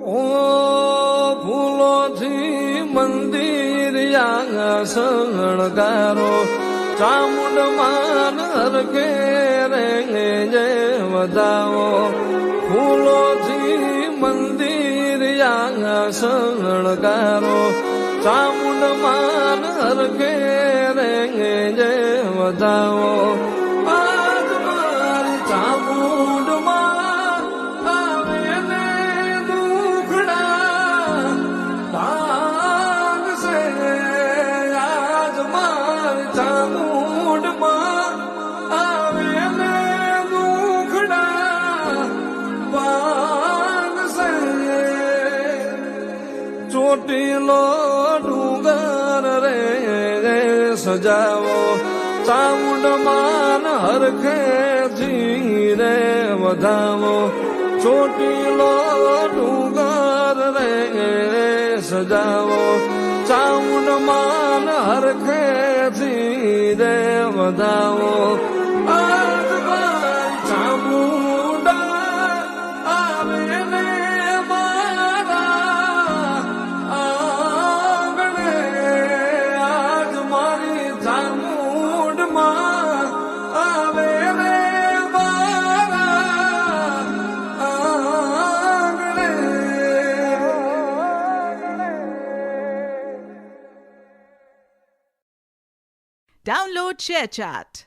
ઓ ફૂલોથી મંદિર શણગારો ચામુંડ માન હરકે રે જય વધાવો ફૂલોથી મંદિર શણગારો ચામુંડ માન હરકે રે જય વધાવો આજ મારી ચામુંડ માં આવે ને દુખડા ભાગશે આજ મારી ચામુંડ માં આવે ને દુખડા ભાગશે ચોટીલો ડુંગર રે સજાવો ચામુંડ માન હરખેથી રે વધાવો ચોટીલો ડુંગર રે સજાવો ચામુંડ માન હરખેથી રે વધાવો આજ મારી ચામુંડા આવે ને મારા આંગણે આજ મારી ચામુંડમાં આવે રે મારા આંગણે. Download ShareChat.